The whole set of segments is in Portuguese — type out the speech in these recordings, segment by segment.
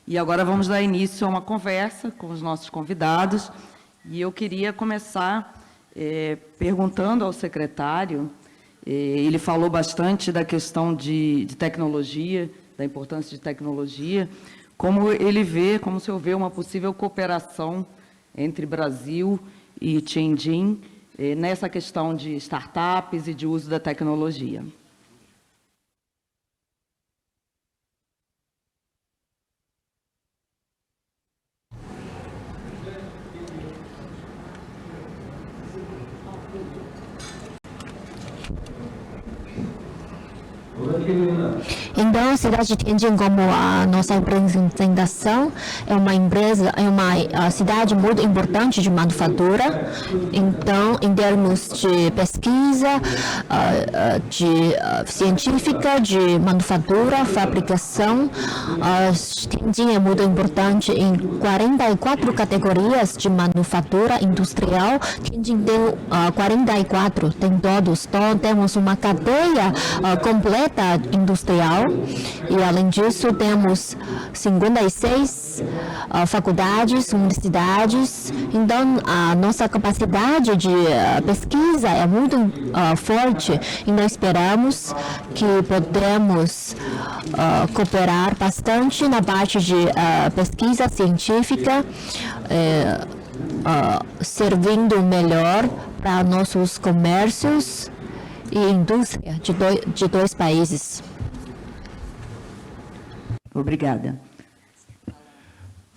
E agora vamos dar início a uma conversa com os nossos convidados. E eu queria começar perguntando ao secretário, ele falou bastante da questão de tecnologia, da importância de tecnologia, como ele vê, como o senhor vê uma possível cooperação entre Brasil e Tianjin nessa questão de startups e de uso da tecnologia. Então, a cidade de Tianjin, como a nossa apresentação, é uma cidade muito importante de manufatura. Então, em termos de pesquisa, científica, de manufatura, fabricação, Tianjin é muito importante em 44 categorias de manufatura industrial. Tianjin tem 44, tem todos. Então, temos uma cadeia completa industrial e, além disso, temos 56 faculdades, universidades. Então, a nossa capacidade de pesquisa é muito forte e nós esperamos que podemos cooperar bastante na parte de pesquisa científica, servindo melhor para nossos comércios e indústria de dois países. Obrigada.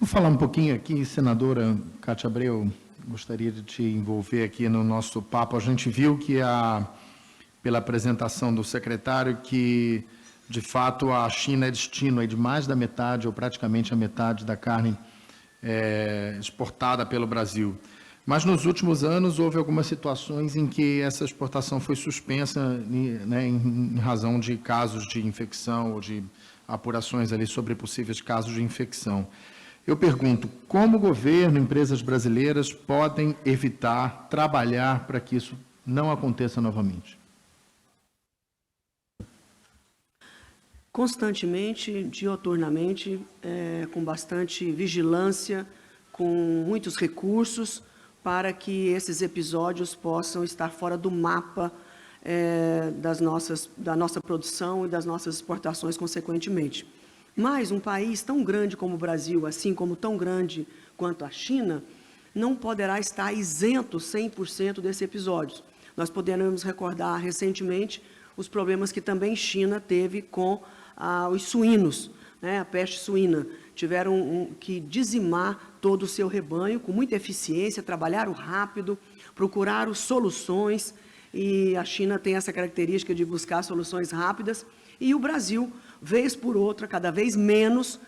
Vou falar um pouquinho aqui, senadora Cátia Abreu, gostaria de te envolver aqui no nosso papo. A gente viu que, pela apresentação do secretário, que, de fato, a China é destino de mais da metade, ou praticamente a metade da carne exportada pelo Brasil. Mas, nos últimos anos, houve algumas situações em que essa exportação foi suspensa, né, em razão de casos de infecção ou de apurações ali sobre possíveis casos de infecção. Eu pergunto, como o governo, empresas brasileiras podem evitar, trabalhar para que isso não aconteça novamente? Constantemente, dioturnamente, com bastante vigilância, com muitos recursos, para que esses episódios possam estar fora do mapa da nossa produção e das nossas exportações, consequentemente. Mas um país tão grande como o Brasil, assim como tão grande quanto a China, não poderá estar isento 100% desses episódios. Nós podemos recordar recentemente os problemas que também China teve com os suínos, né, a peste suína. Tiveram que dizimar todo o seu rebanho com muita eficiência, trabalharam rápido, procuraram soluções, e a China tem essa característica de buscar soluções rápidas, e o Brasil, vez por outra, cada vez menos,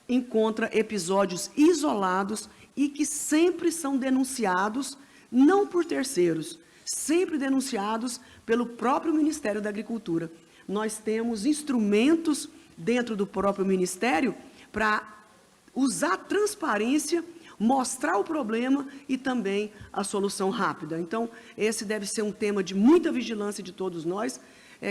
encontra episódios isolados e que sempre são denunciados, não por terceiros, sempre denunciados pelo próprio Ministério da Agricultura. Nós temos instrumentos dentro do próprio Ministério para usar a transparência, mostrar o problema e também a solução rápida. Então, esse deve ser um tema de muita vigilância de todos nós,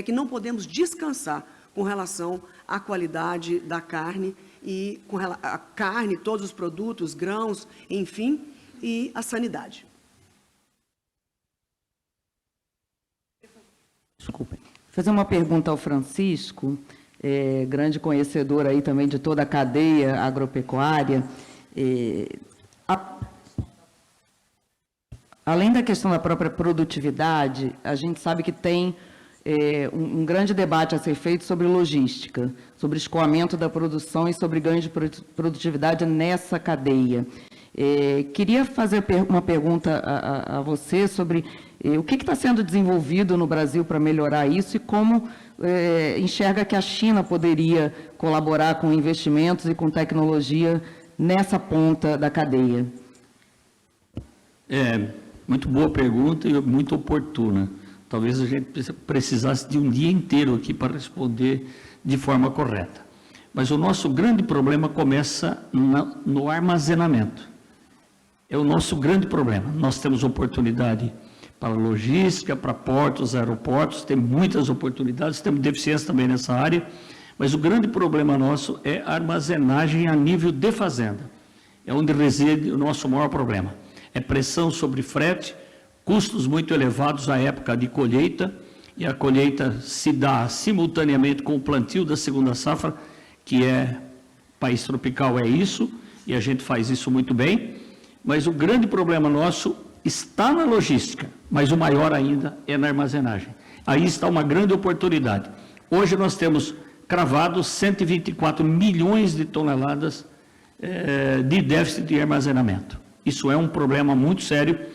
que não podemos descansar com relação à qualidade da carne, e com a carne, todos os produtos, grãos, enfim, e a sanidade. Desculpem. Vou fazer uma pergunta ao Francisco, grande conhecedor aí também de toda a cadeia agropecuária. Além da questão da própria produtividade, a gente sabe que tem um grande debate a ser feito sobre logística, sobre escoamento da produção e sobre ganho de produtividade nessa cadeia. Queria fazer uma pergunta a você sobre o que está sendo desenvolvido no Brasil para melhorar isso e como enxerga que a China poderia colaborar com investimentos e com tecnologia nessa ponta da cadeia. Muito boa pergunta e muito oportuna. Talvez a gente precisasse de um dia inteiro aqui para responder de forma correta. Mas o nosso grande problema começa no armazenamento. É o nosso grande problema. Nós temos oportunidade para logística, para portos, aeroportos, temos muitas oportunidades, temos deficiência também nessa área, Mas o grande problema nosso é a armazenagem a nível de fazenda. É onde reside o nosso maior problema. É pressão sobre frete, custos muito elevados à época de colheita, e a colheita se dá simultaneamente com o plantio da segunda safra, que país tropical é isso, e a gente faz isso muito bem, mas o grande problema nosso está na logística, mas o maior ainda é na armazenagem. Aí está uma grande oportunidade. Hoje nós temos cravados 124 milhões de toneladas de déficit de armazenamento. Isso é um problema muito sério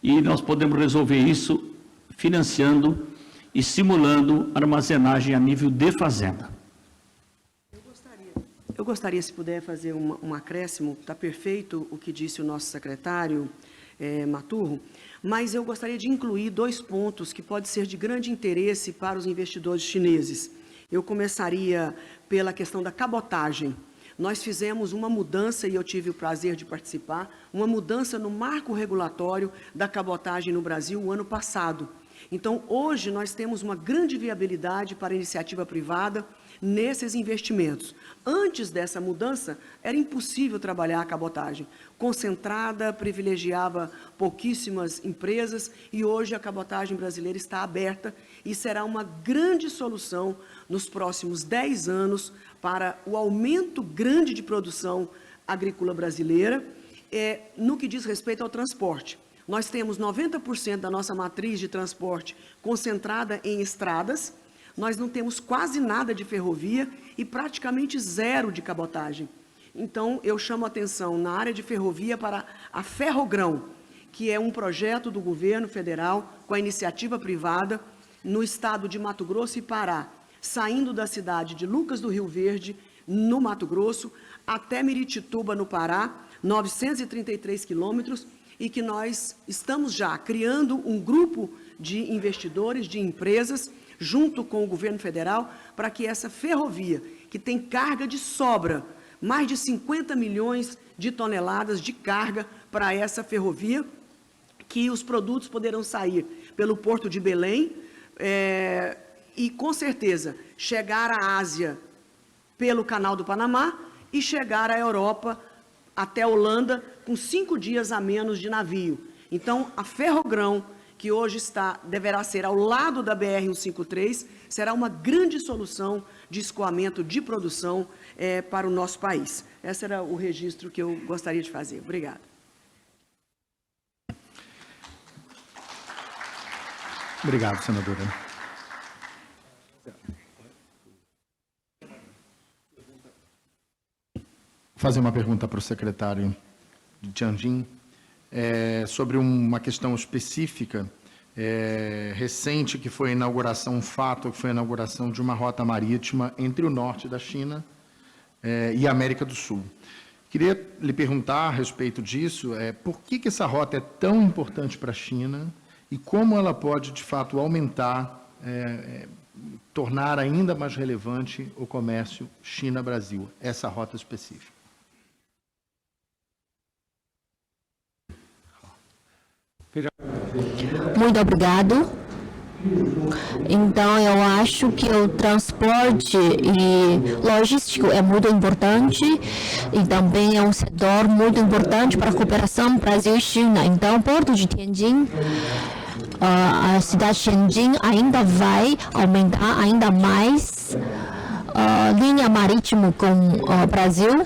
e nós podemos resolver isso financiando e simulando armazenagem a nível de fazenda. Eu gostaria, se puder, fazer um acréscimo. Está perfeito o que disse o nosso secretário Maturro, mas eu gostaria de incluir 2 pontos que podem ser de grande interesse para os investidores chineses. Eu começaria pela questão da cabotagem. Nós fizemos uma mudança, e eu tive o prazer de participar, uma mudança no marco regulatório da cabotagem no Brasil o ano passado. Então, hoje, nós temos uma grande viabilidade para a iniciativa privada nesses investimentos. Antes dessa mudança, era impossível trabalhar a cabotagem. Concentrada, privilegiava pouquíssimas empresas, e hoje a cabotagem brasileira está aberta e será uma grande solução nos próximos 10 anos para o aumento grande de produção agrícola brasileira, no que diz respeito ao transporte. Nós temos 90% da nossa matriz de transporte concentrada em estradas, nós não temos quase nada de ferrovia e praticamente zero de cabotagem. Então, eu chamo a atenção na área de ferrovia para a Ferrogrão, que é um projeto do governo federal com a iniciativa privada no estado de Mato Grosso e Pará, saindo da cidade de Lucas do Rio Verde, no Mato Grosso, até Miritituba, no Pará, 933 quilômetros, e que nós estamos já criando um grupo de investidores, de empresas, junto com o governo federal, para que essa ferrovia, que tem carga de sobra, mais de 50 milhões de toneladas de carga para essa ferrovia, que os produtos poderão sair pelo Porto de Belém, e, com certeza, chegar à Ásia pelo Canal do Panamá e chegar à Europa, até a Holanda, com 5 dias a menos de navio. Então, a Ferrogrão, que hoje deverá ser ao lado da BR-153, será uma grande solução de escoamento de produção para o nosso país. Esse era o registro que eu gostaria de fazer. Obrigada. Obrigado, senadora. Vou fazer uma pergunta para o secretário de Tianjin, sobre uma questão específica, recente, que foi a inauguração, um fato, que foi a inauguração de uma rota marítima entre o norte da China e a América do Sul. Queria lhe perguntar a respeito disso, por que essa rota é tão importante para a China e como ela pode, de fato, aumentar, tornar ainda mais relevante o comércio China-Brasil, essa rota específica. Muito obrigado. Então, eu acho que o transporte e logístico é muito importante e também é um setor muito importante para a cooperação Brasil e China. Então, o Porto de Tianjin, a cidade de Tianjin ainda vai aumentar ainda mais linha marítima com o Brasil.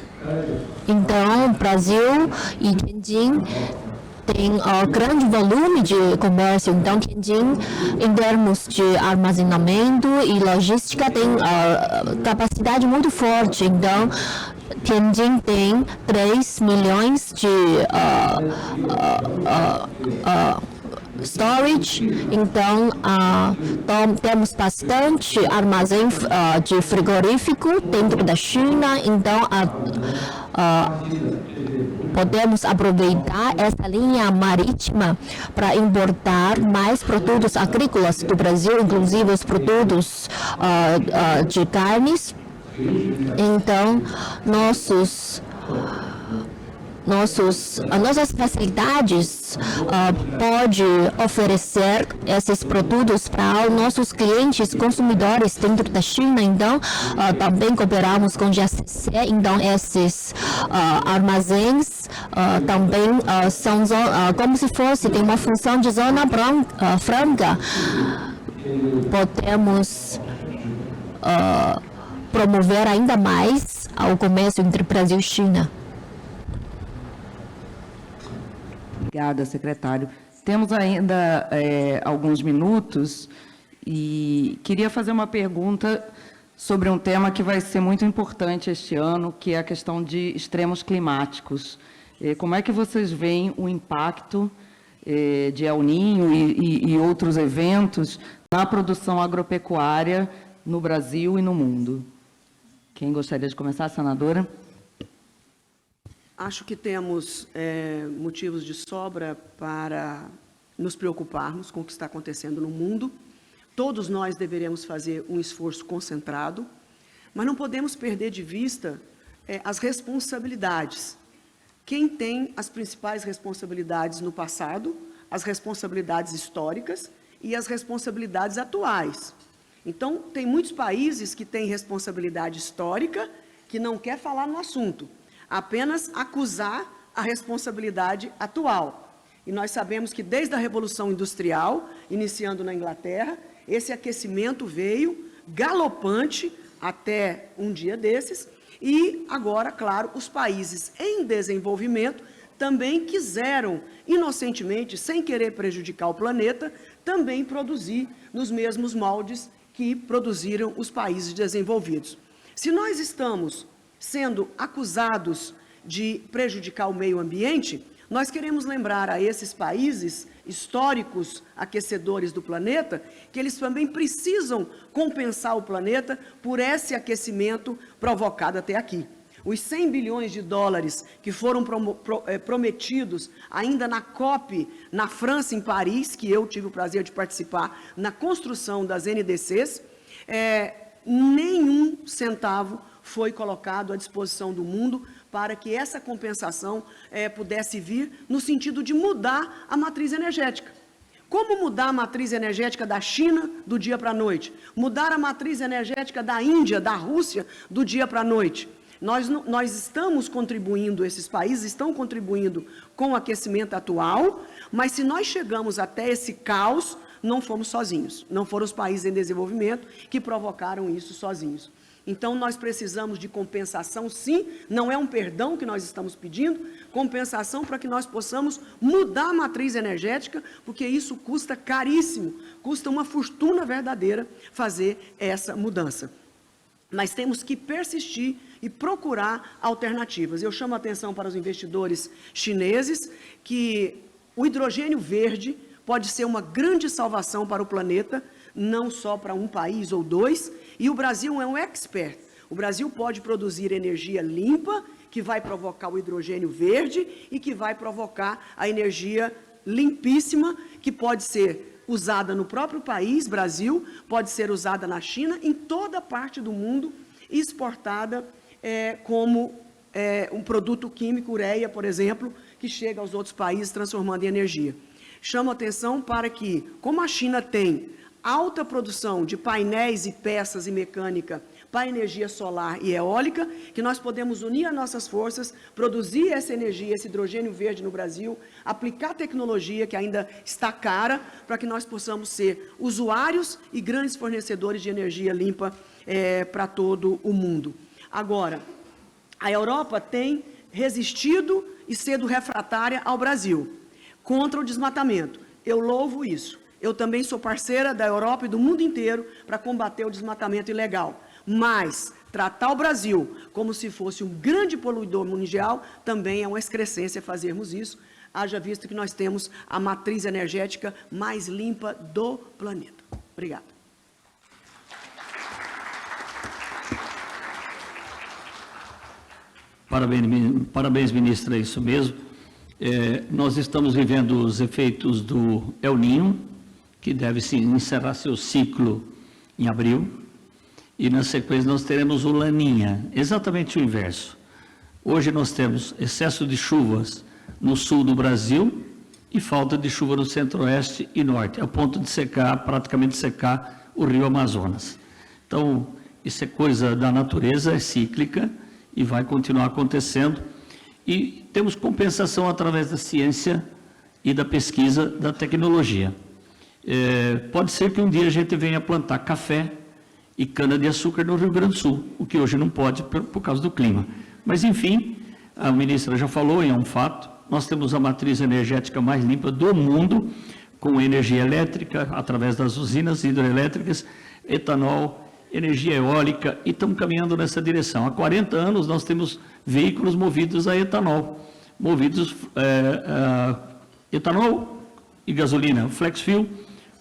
Então, Brasil e Tianjin tem grande volume de comércio. Então, Tianjin, em termos de armazenamento e logística, tem capacidade muito forte. Então, Tianjin tem 3 milhões de storage. Então, temos bastante armazém de frigorífico dentro da China. Então, podemos aproveitar essa linha marítima para importar mais produtos agrícolas do Brasil, inclusive os produtos de carnes. Então, nossos nossas facilidades pode oferecer esses produtos para os nossos clientes consumidores dentro da China. Então, também cooperamos com o GSC. Então, esses armazéns também são como se fosse, tem uma função de zona franca. Podemos promover ainda mais o comércio entre Brasil e China. Obrigada, secretário. Temos ainda alguns minutos e queria fazer uma pergunta sobre um tema que vai ser muito importante este ano, que é a questão de extremos climáticos. Como é que vocês veem o impacto de El Niño e outros eventos na produção agropecuária no Brasil e no mundo? Quem gostaria de começar, senadora? Acho que temos motivos de sobra para nos preocuparmos com o que está acontecendo no mundo. Todos nós deveremos fazer um esforço concentrado, mas não podemos perder de vista as responsabilidades. Quem tem as principais responsabilidades no passado, as responsabilidades históricas e as responsabilidades atuais. Então, tem muitos países que têm responsabilidade histórica que não quer falar no assunto, apenas acusar a responsabilidade atual. E nós sabemos que desde a Revolução Industrial, iniciando na Inglaterra, esse aquecimento veio galopante até um dia desses, e agora, claro, os países em desenvolvimento também quiseram, inocentemente, sem querer prejudicar o planeta, também produzir nos mesmos moldes que produziram os países desenvolvidos. Se nós estamos sendo acusados de prejudicar o meio ambiente, nós queremos lembrar a esses países históricos aquecedores do planeta que eles também precisam compensar o planeta por esse aquecimento provocado até aqui. Os 100 bilhões de dólares que foram prometidos ainda na COP, na França, em Paris, que eu tive o prazer de participar, na construção das NDCs, nenhum centavo foi colocado à disposição do mundo para que essa compensação pudesse vir no sentido de mudar a matriz energética. Como mudar a matriz energética da China do dia para a noite? Mudar a matriz energética da Índia, da Rússia, do dia para a noite? Nós estamos contribuindo, esses países estão contribuindo com o aquecimento atual, mas se nós chegamos até esse caos, não fomos sozinhos. Não foram os países em desenvolvimento que provocaram isso sozinhos. Então, nós precisamos de compensação, sim, não é um perdão que nós estamos pedindo, compensação para que nós possamos mudar a matriz energética, porque isso custa caríssimo, custa uma fortuna verdadeira fazer essa mudança. Mas temos que persistir e procurar alternativas. Eu chamo a atenção para os investidores chineses que o hidrogênio verde pode ser uma grande salvação para o planeta, não só para um país ou dois, e o Brasil é um expert. O Brasil pode produzir energia limpa, que vai provocar o hidrogênio verde e que vai provocar a energia limpíssima, que pode ser usada no próprio país, Brasil, pode ser usada na China, em toda parte do mundo, e exportada como um produto químico, ureia, por exemplo, que chega aos outros países transformando em energia. Chamo a atenção para que, como a China tem alta produção de painéis e peças e mecânica para energia solar e eólica, que nós podemos unir as nossas forças, produzir essa energia, esse hidrogênio verde no Brasil, aplicar tecnologia que ainda está cara, para que nós possamos ser usuários e grandes fornecedores de energia limpa para todo o mundo. Agora, a Europa tem resistido e sido refratária ao Brasil contra o desmatamento. Eu louvo isso. Eu também sou parceira da Europa e do mundo inteiro para combater o desmatamento ilegal. Mas tratar o Brasil como se fosse um grande poluidor mundial também é uma excrescência fazermos isso, haja visto que nós temos a matriz energética mais limpa do planeta. Obrigada. Parabéns, ministra, é isso mesmo. Nós estamos vivendo os efeitos do El Niño, que deve encerrar seu ciclo em abril, e na sequência nós teremos o Laninha, exatamente o inverso. Hoje nós temos excesso de chuvas no sul do Brasil e falta de chuva no centro-oeste e norte, a ponto de secar, praticamente secar o rio Amazonas. Então, isso é coisa da natureza, é cíclica e vai continuar acontecendo. E temos compensação através da ciência e da pesquisa, da tecnologia. Pode ser que um dia a gente venha plantar café e cana-de-açúcar no Rio Grande do Sul, o que hoje não pode por causa do clima. Mas, enfim, a ministra já falou, e é um fato, nós temos a matriz energética mais limpa do mundo, com energia elétrica, através das usinas hidroelétricas, etanol, energia eólica, e estamos caminhando nessa direção. Há 40 anos nós temos veículos movidos a etanol, etanol e gasolina, flex fuel.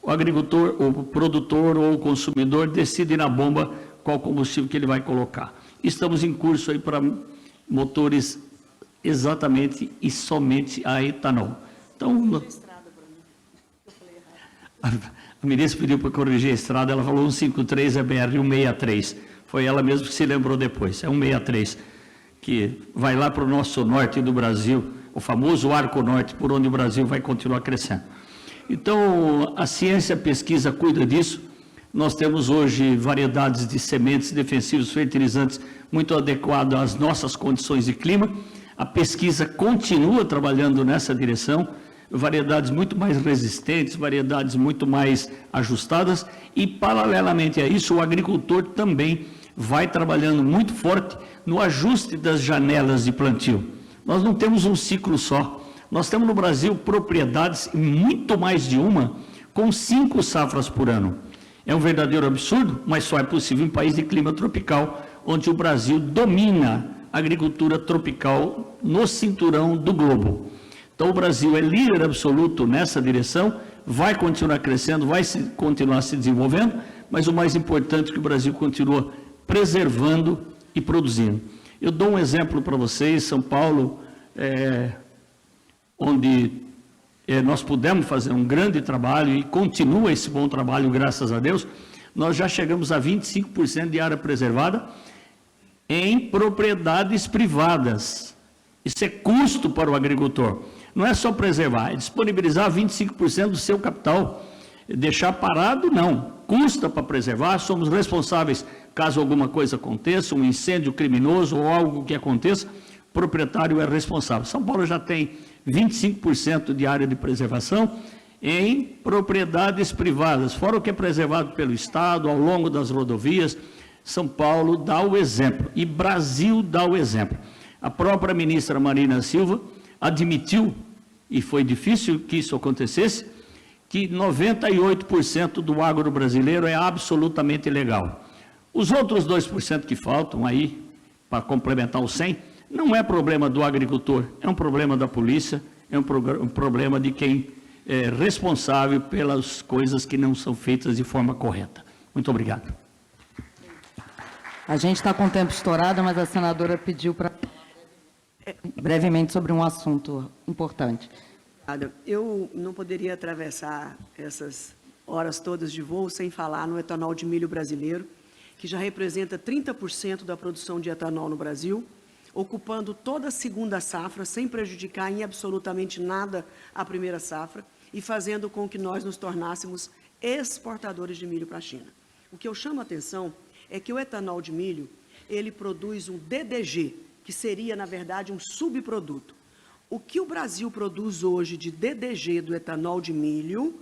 O agricultor, o produtor ou o consumidor decide na bomba qual combustível que ele vai colocar. Estamos em curso aí para motores exatamente e somente a etanol. Então, a ministra pediu para corrigir a estrada, ela falou 153 é BR-163. Foi ela mesma que se lembrou depois, é 163, que vai lá para o nosso norte do Brasil, o famoso Arco Norte, por onde o Brasil vai continuar crescendo. Então, a ciência e a pesquisa cuida disso. Nós temos hoje variedades de sementes, defensivos, fertilizantes muito adequados às nossas condições de clima. A pesquisa continua trabalhando nessa direção, variedades muito mais resistentes, variedades muito mais ajustadas e, paralelamente a isso, o agricultor também vai trabalhando muito forte no ajuste das janelas de plantio. Nós não temos um ciclo só. Nós temos no Brasil propriedades, muito mais de uma, com 5 safras por ano. É um verdadeiro absurdo, mas só é possível em um país de clima tropical, onde o Brasil domina a agricultura tropical no cinturão do globo. Então, o Brasil é líder absoluto nessa direção, vai continuar crescendo, vai continuar se desenvolvendo, mas o mais importante é que o Brasil continua preservando e produzindo. Eu dou um exemplo para vocês, São Paulo, onde nós pudemos fazer um grande trabalho e continua esse bom trabalho, graças a Deus. Nós já chegamos a 25% de área preservada em propriedades privadas. Isso é custo para o agricultor. Não é só preservar, é disponibilizar 25% do seu capital. Deixar parado, não. Custa para preservar, somos responsáveis caso alguma coisa aconteça, um incêndio criminoso ou algo que aconteça, o proprietário é responsável. São Paulo já tem 25% de área de preservação em propriedades privadas, fora o que é preservado pelo Estado, ao longo das rodovias. São Paulo dá o exemplo, e Brasil dá o exemplo. A própria ministra Marina Silva admitiu, e foi difícil que isso acontecesse, que 98% do agro brasileiro é absolutamente legal. Os outros 2% que faltam aí, para complementar os 100%, não é problema do agricultor, é um problema da polícia, é um problema de quem é responsável pelas coisas que não são feitas de forma correta. Muito obrigado. A gente está com o tempo estourado, mas a senadora pediu para brevemente sobre um assunto importante. Eu não poderia atravessar essas horas todas de voo sem falar no etanol de milho brasileiro, que já representa 30% da produção de etanol no Brasil, ocupando toda a segunda safra, sem prejudicar em absolutamente nada a primeira safra, e fazendo com que nós nos tornássemos exportadores de milho para a China. O que eu chamo a atenção é que o etanol de milho, ele produz um DDG, que seria, na verdade, um subproduto. O que o Brasil produz hoje de DDG do etanol de milho,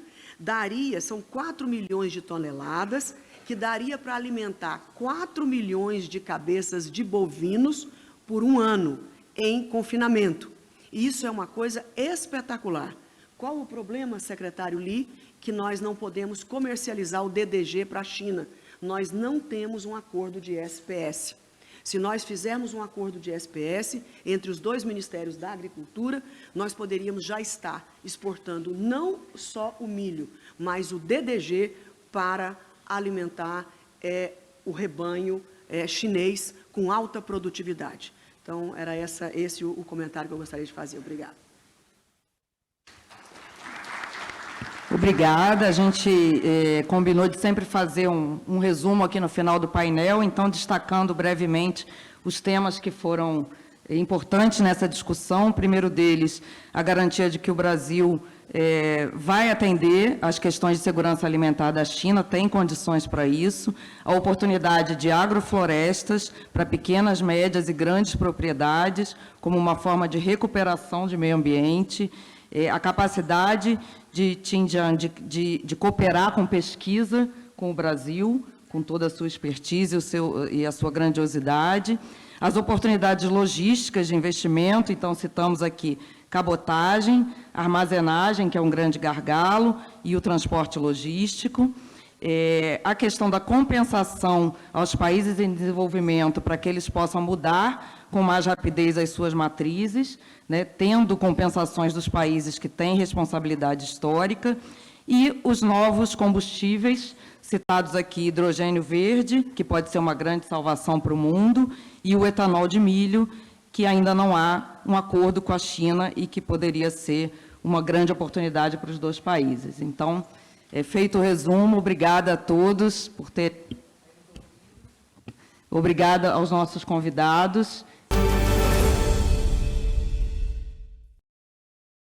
são 4 milhões de toneladas, que daria para alimentar 4 milhões de cabeças de bovinos por um ano, em confinamento. E isso é uma coisa espetacular. Qual o problema, secretário Li, que nós não podemos comercializar o DDG para a China? Nós não temos um acordo de SPS. Se nós fizermos um acordo de SPS entre os dois ministérios da Agricultura, nós poderíamos já estar exportando não só o milho, mas o DDG para alimentar o rebanho chinês com alta produtividade. Então, era esse o comentário que eu gostaria de fazer. Obrigada. Obrigada. A gente combinou de sempre fazer um resumo aqui no final do painel, então destacando brevemente os temas que foram importantes nessa discussão. O primeiro deles, a garantia de que o Brasil vai atender às questões de segurança alimentar da China, tem condições para isso, a oportunidade de agroflorestas para pequenas, médias e grandes propriedades, como uma forma de recuperação de meio ambiente, a capacidade de Xinjiang de cooperar com pesquisa com o Brasil, com toda a sua expertise e a sua grandiosidade, as oportunidades logísticas de investimento, então citamos aqui cabotagem, armazenagem, que é um grande gargalo, e o transporte logístico, a questão da compensação aos países em desenvolvimento para que eles possam mudar com mais rapidez as suas matrizes, né, tendo compensações dos países que têm responsabilidade histórica, e os novos combustíveis, citados aqui, hidrogênio verde, que pode ser uma grande salvação para o mundo, e o etanol de milho, que ainda não há um acordo com a China e que poderia ser uma grande oportunidade para os dois países. Então, feito o resumo, obrigada a todos por ter... Obrigada aos nossos convidados